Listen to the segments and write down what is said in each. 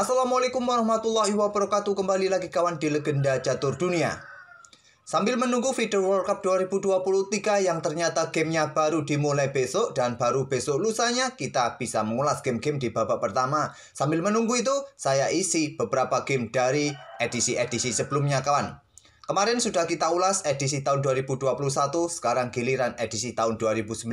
Assalamualaikum warahmatullahi wabarakatuh. Kembali lagi kawan di Legenda Catur Dunia. Sambil menunggu FIDE World Cup 2023 yang ternyata gamenya baru dimulai besok dan baru besok lusanya kita bisa mengulas game-game di babak pertama. Sambil menunggu itu saya isi beberapa game dari edisi-edisi sebelumnya kawan. Kemarin sudah kita ulas edisi tahun 2021, sekarang giliran edisi tahun 2019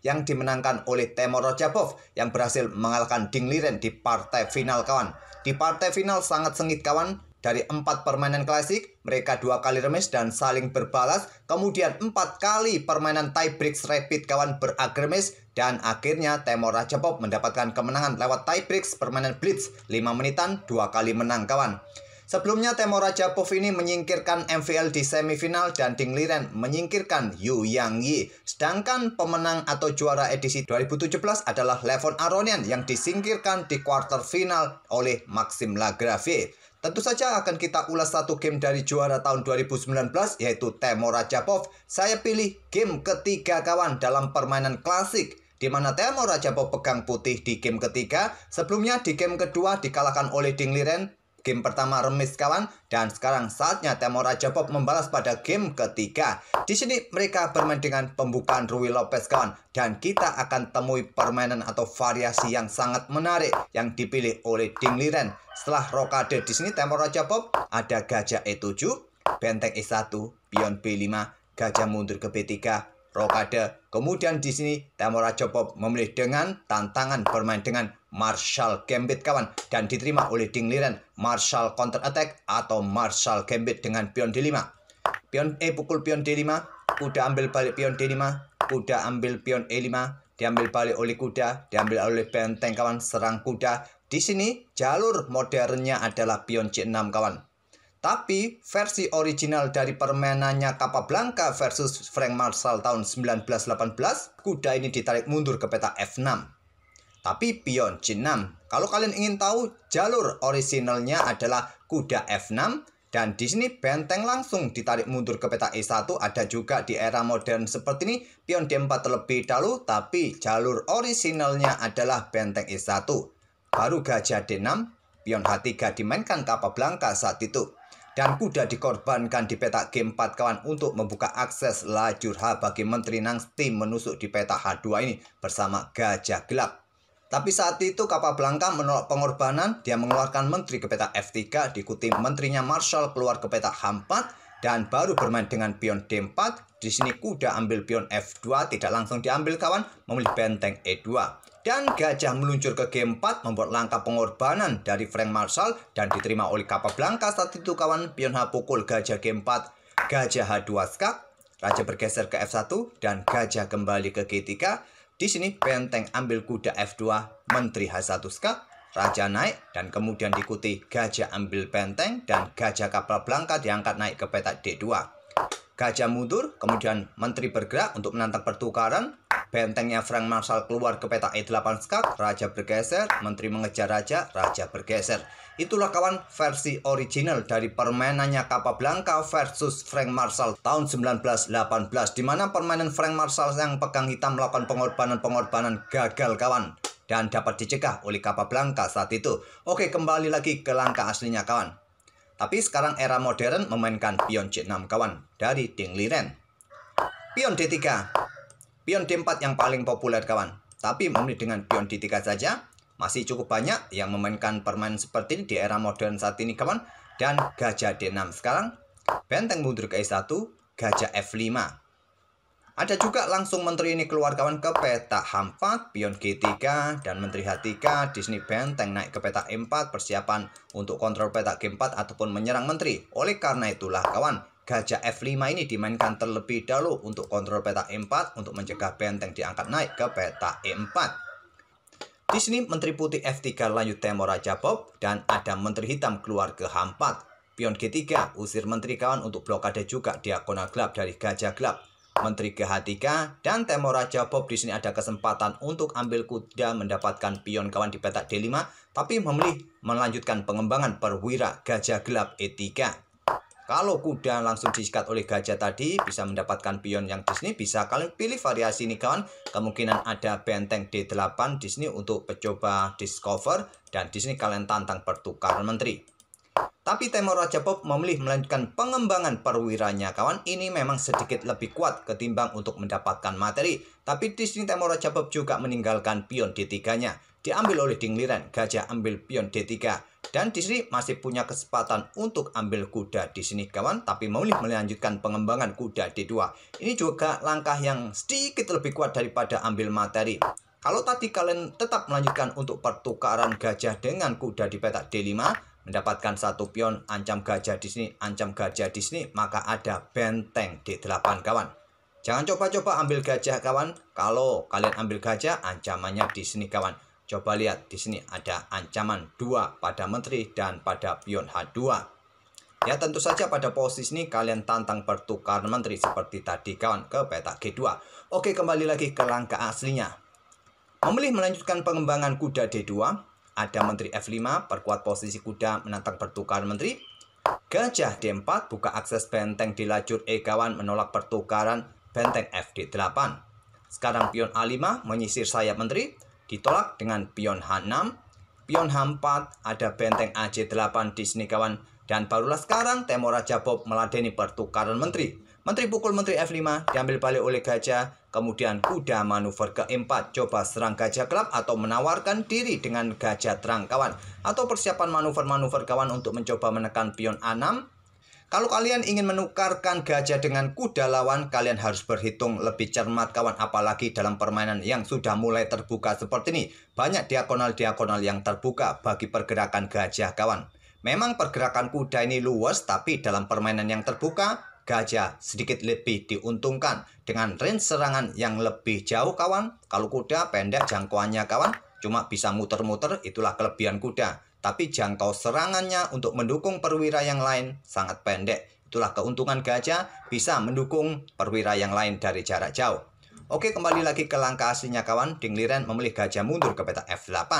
yang dimenangkan oleh Temur Rajabov yang berhasil mengalahkan Ding Liren di partai final kawan. Di partai final sangat sengit kawan, dari 4 permainan klasik, mereka 2 kali remis dan saling berbalas, kemudian 4 kali permainan tie breaks rapid kawan beragremis, dan akhirnya Temur Rajabov mendapatkan kemenangan lewat tie breaks permainan blitz 5 menitan 2 kali menang kawan. Sebelumnya Temur Rajabov ini menyingkirkan MVL di semifinal dan Ding Liren menyingkirkan Yu Yang Yi. Sedangkan pemenang atau juara edisi 2017 adalah Levon Aronian yang disingkirkan di quarter final oleh Maxime Lagrave. Tentu saja akan kita ulas satu game dari juara tahun 2019 yaitu Temur Rajabov. Saya pilih game ketiga kawan dalam permainan klasik, di mana Temur Rajabov pegang putih di game ketiga. Sebelumnya di game kedua dikalahkan oleh Ding Liren. Game pertama remis kawan, dan sekarang saatnya Temur Rajabov membalas pada game ketiga. Di sini mereka bermain dengan pembukaan Ruy Lopez kawan, dan kita akan temui permainan atau variasi yang sangat menarik yang dipilih oleh Ding Liren. Setelah rokade di sini Temur Rajabov ada gajah E7, benteng E1, pion B5, gajah mundur ke B3, rokade. Kemudian di sini Temur Rajabov memilih dengan tantangan bermain dengan Marshall Gambit kawan, dan diterima oleh Ding Liren Marshall Counter Attack atau Marshall Gambit dengan pion D5. Pion E pukul pion D5, kuda ambil balik pion D5, kuda ambil pion E5, diambil balik oleh kuda, diambil oleh benteng kawan, serang kuda. Di sini jalur modernnya adalah pion C6 kawan. Tapi versi original dari permainannya Capablanca versus Frank Marshall tahun 1918, kuda ini ditarik mundur ke peta F6. Tapi pion C6. Kalau kalian ingin tahu, jalur originalnya adalah kuda F6, dan di sini benteng langsung ditarik mundur ke peta E1. Ada juga di era modern seperti ini pion D4 terlebih dahulu, tapi jalur originalnya adalah benteng E1. Baru gajah D6, pion H3 dimainkan Capablanca saat itu. Dan kuda dikorbankan di peta G4 kawan untuk membuka akses lajur H bagi Menteri Nangsti menusuk di peta H2 ini bersama gajah gelap. Tapi saat itu Capablanca menolak pengorbanan, dia mengeluarkan menteri ke peta F3, diikuti menterinya Marshall keluar ke peta H4, dan baru bermain dengan pion D4. Di sini kuda ambil pion F2, tidak langsung diambil kawan, memilih benteng E2. Dan gajah meluncur ke G4, membuat langkah pengorbanan dari Frank Marshall, dan diterima oleh Capablanca saat itu kawan. Pion H pukul gajah G4, gajah H2 skak, raja bergeser ke F1, dan gajah kembali ke G3. Di sini benteng ambil kuda F2, menteri H1 skak, raja naik, dan kemudian diikuti gajah ambil benteng, dan gajah Capablanca diangkat naik ke peta D2. Gajah mundur, kemudian menteri bergerak untuk menantang pertukaran. Bentengnya Frank Marshall keluar ke peta E8 skak, raja bergeser, menteri mengejar raja, raja bergeser. Itulah kawan versi original dari permainannya Capablanca versus Frank Marshall tahun 1918, di mana permainan Frank Marshall yang pegang hitam melakukan pengorbanan gagal kawan, dan dapat dicegah oleh Capablanca saat itu. Oke, kembali lagi ke langkah aslinya kawan. Tapi sekarang era modern memainkan pion C6 kawan dari Ding Liren. Pion D3, pion D4 yang paling populer kawan, tapi memilih dengan pion D3 saja. Masih cukup banyak yang memainkan permainan seperti ini di era modern saat ini kawan. Dan gajah D6 sekarang, benteng mundur ke E1, gajah F5. Ada juga langsung menteri ini keluar kawan ke peta H4, pion G3, dan menteri H3. Di sini benteng naik ke peta E4, persiapan untuk kontrol peta G4 ataupun menyerang menteri. Oleh karena itulah kawan, gajah F5 ini dimainkan terlebih dahulu untuk kontrol peta E4 untuk mencegah benteng diangkat naik ke peta E4. Di sini menteri putih F3 lanjut Temur Rajabov, dan ada menteri hitam keluar ke H4. Pion G3 usir menteri kawan untuk blokade juga diagonal gelap dari gajah gelap. Menteri ke H3, dan Temur Rajabov di sini ada kesempatan untuk ambil kuda mendapatkan pion kawan di peta D5, tapi memilih melanjutkan pengembangan perwira gajah gelap E3. Kalau kuda langsung disikat oleh gajah tadi bisa mendapatkan pion yang di sini, bisa kalian pilih variasi ini kawan. Kemungkinan ada benteng D8 di sini untuk mencoba discover, dan di sini kalian tantang pertukaran menteri. Tapi Temur Raja Pop memilih melanjutkan pengembangan perwiranya kawan. Ini memang sedikit lebih kuat ketimbang untuk mendapatkan materi. Tapi di sini Temur Raja Pop juga meninggalkan pion D3-nya. Diambil oleh Ding Liren, gajah ambil pion D3. Dan di sini masih punya kesempatan untuk ambil kuda di sini kawan, tapi memilih melanjutkan pengembangan kuda D2. Ini juga langkah yang sedikit lebih kuat daripada ambil materi. Kalau tadi kalian tetap melanjutkan untuk pertukaran gajah dengan kuda di petak D5, mendapatkan satu pion, ancam gajah di sini, ancam gajah di sini, maka ada benteng D8 kawan. Jangan coba-coba ambil gajah kawan. Kalau kalian ambil gajah, ancamannya di sini kawan. Coba lihat di sini ada ancaman 2 pada menteri dan pada pion H2. Ya tentu saja pada posisi ini kalian tantang pertukaran menteri seperti tadi kawan ke petak G2. Oke, kembali lagi ke langkah aslinya. Memilih melanjutkan pengembangan kuda D2. Ada menteri F5, perkuat posisi kuda menantang pertukaran menteri. Gajah D4, buka akses benteng di lajur E kawan, menolak pertukaran benteng FD8. Sekarang pion A5, menyisir sayap menteri. Ditolak dengan pion H6, pion H4, ada benteng AJ8 di sini kawan. Dan barulah sekarang Temur Raja Pop meladeni pertukaran menteri. Menteri pukul menteri F5, diambil balik oleh gajah. Kemudian kuda manuver ke E4, coba serang gajah gelap atau menawarkan diri dengan gajah terang kawan. Atau persiapan manuver-manuver kawan untuk mencoba menekan pion A6. Kalau kalian ingin menukarkan gajah dengan kuda lawan, kalian harus berhitung lebih cermat kawan. Apalagi dalam permainan yang sudah mulai terbuka seperti ini. Banyak diagonal-diagonal yang terbuka bagi pergerakan gajah kawan. Memang pergerakan kuda ini luas, tapi dalam permainan yang terbuka, gajah sedikit lebih diuntungkan. Dengan range serangan yang lebih jauh kawan. Kalau kuda pendek jangkauannya kawan, cuma bisa muter-muter, itulah kelebihan kuda. Tapi jangkau serangannya untuk mendukung perwira yang lain sangat pendek. Itulah keuntungan gajah, bisa mendukung perwira yang lain dari jarak jauh. Oke, kembali lagi ke langkah aslinya kawan. Ding Liren memilih gajah mundur ke petak F8.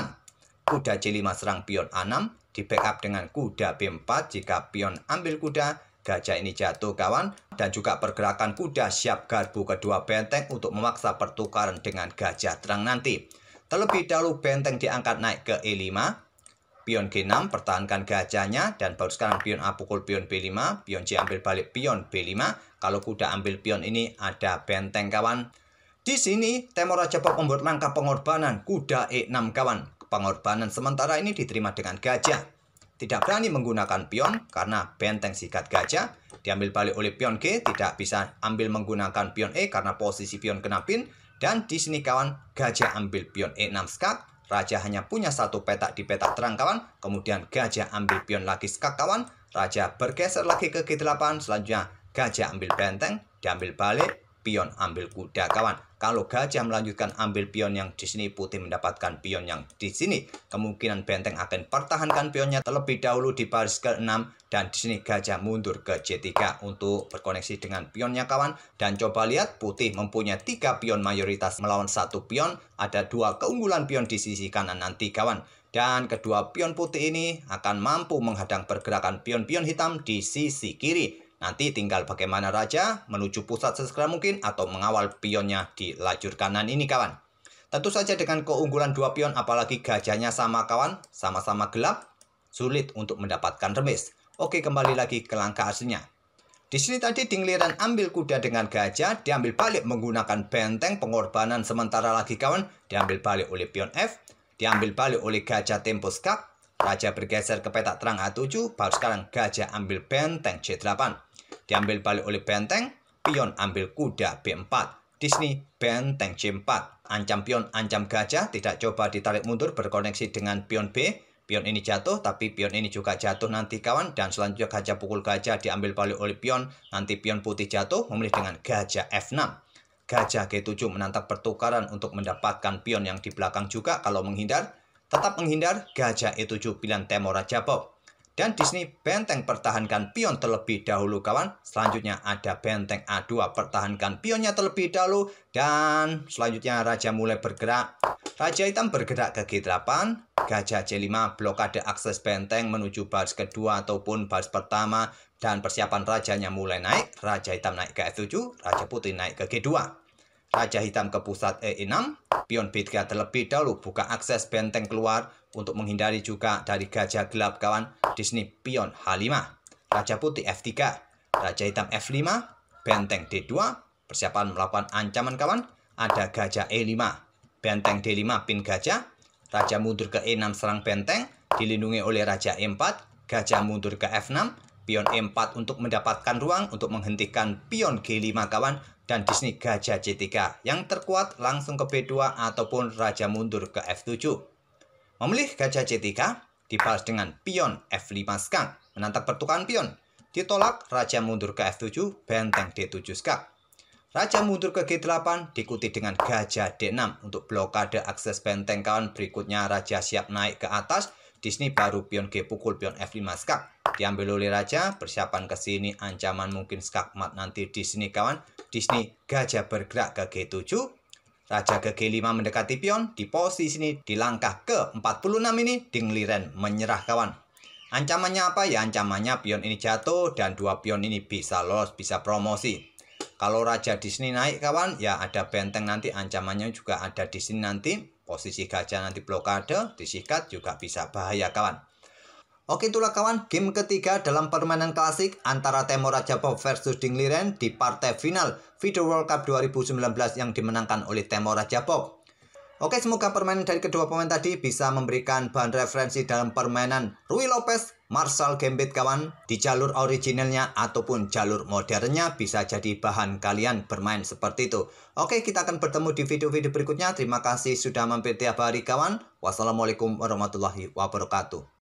Kuda C5 serang pion A6, di backup dengan kuda B4. Jika pion ambil kuda, gajah ini jatuh kawan. Dan juga pergerakan kuda siap garbu kedua benteng untuk memaksa pertukaran dengan gajah terang nanti. Terlebih dahulu benteng diangkat naik ke E5. Pion G6, pertahankan gajahnya, dan baru sekarang pion A pukul pion B5, pion C ambil balik pion B5. Kalau kuda ambil pion ini ada benteng kawan. Di sini Temur Raja Pop membuat langkah pengorbanan kuda E6 kawan. Pengorbanan sementara ini diterima dengan gajah. Tidak berani menggunakan pion karena benteng sikat gajah. Diambil balik oleh pion G, tidak bisa ambil menggunakan pion E karena posisi pion kena pin. Dan di sini kawan, gajah ambil pion E6 skak. Raja hanya punya satu petak di petak terang kawan. Kemudian gajah ambil pion lagi skak kawan. Raja bergeser lagi ke G8. Selanjutnya gajah ambil benteng. Diambil balik. Pion ambil kuda kawan. Kalau gajah melanjutkan ambil pion yang di sini, putih mendapatkan pion yang di sini. Kemungkinan benteng akan pertahankan pionnya terlebih dahulu di baris ke-6. Dan di sini gajah mundur ke J3 untuk berkoneksi dengan pionnya kawan. Dan coba lihat, putih mempunyai 3 pion mayoritas melawan 1 pion. Ada 2 keunggulan pion di sisi kanan nanti kawan. Dan kedua pion putih ini akan mampu menghadang pergerakan pion-pion hitam di sisi kiri. Nanti tinggal bagaimana raja menuju pusat sesegera mungkin atau mengawal pionnya di lajur kanan ini kawan. Tentu saja dengan keunggulan 2 pion, apalagi gajahnya sama kawan, sama-sama gelap, sulit untuk mendapatkan remis. Oke, kembali lagi ke langkah aslinya. Di sini tadi Ding Liren ambil kuda dengan gajah, diambil balik menggunakan benteng, pengorbanan sementara lagi kawan, diambil balik oleh pion F, diambil balik oleh gajah tempo skak, raja bergeser ke petak terang A7, baru sekarang gajah ambil benteng C8. Diambil balik oleh benteng, pion ambil kuda B4. Di sini benteng C4. Ancam pion, ancam gajah, tidak coba ditarik mundur berkoneksi dengan pion B. Pion ini jatuh, tapi pion ini juga jatuh nanti kawan. Dan selanjutnya gajah pukul gajah diambil balik oleh pion. Nanti pion putih jatuh, memilih dengan gajah F6. Gajah G7 menantang pertukaran untuk mendapatkan pion yang di belakang juga. Kalau menghindar, tetap menghindar. Gajah E7 pilihan Temur Raja Pop. Dan Disney benteng pertahankan pion terlebih dahulu kawan. Selanjutnya ada benteng A2 pertahankan pionnya terlebih dahulu. Dan selanjutnya raja mulai bergerak. Raja hitam bergerak ke G8. Gajah C5 blokade akses benteng menuju baris kedua ataupun baris pertama. Dan persiapan rajanya mulai naik. Raja hitam naik ke F7. Raja putih naik ke G2. Raja hitam ke pusat E6. Pion B3 terlebih dahulu buka akses benteng keluar. Untuk menghindari juga dari gajah gelap kawan, Disney pion H5. Raja putih F3. Raja hitam F5. Benteng D2. Persiapan melakukan ancaman kawan. Ada gajah E5. Benteng D5 pin gajah. Raja mundur ke E6 serang benteng. Dilindungi oleh Raja E4. Gajah mundur ke F6. Pion E4 untuk mendapatkan ruang untuk menghentikan pion G5 kawan. Dan Disney gajah C3. Yang terkuat langsung ke B2 ataupun raja mundur ke F7. Memilih gajah C3 dibalas dengan pion F5 skak. Menantang pertukaran pion. Ditolak, raja mundur ke F7, benteng D7 skak. Raja mundur ke G8 diikuti dengan gajah D6 untuk blokade akses benteng kawan. Berikutnya raja siap naik ke atas. Disney baru pion G pukul pion F5 skak. Diambil oleh raja, persiapan ke sini ancaman mungkin skak mat nanti Disney kawan. Disney gajah bergerak ke G7. Raja ke G5 mendekati pion, di posisi ini di langkah ke-46 ini Ding Liren menyerah kawan. Ancamannya apa ya? Ancamannya pion ini jatuh dan dua pion ini bisa lolos, bisa promosi. Kalau raja Disney naik kawan, ya ada benteng nanti ancamannya juga ada di sini nanti. Posisi gajah nanti blokade, disikat juga bisa bahaya kawan. Oke itulah kawan game ketiga dalam permainan klasik antara Temo Raja Pop versus Ding Liren di partai final Video World Cup 2019 yang dimenangkan oleh Temo Raja Pop. Oke semoga permainan dari kedua pemain tadi bisa memberikan bahan referensi dalam permainan Ruy Lopez, Marshall Gambit kawan di jalur originalnya ataupun jalur modernnya bisa jadi bahan kalian bermain seperti itu. Oke kita akan bertemu di video-video berikutnya. Terima kasih sudah mampir tiap hari kawan. Wassalamualaikum warahmatullahi wabarakatuh.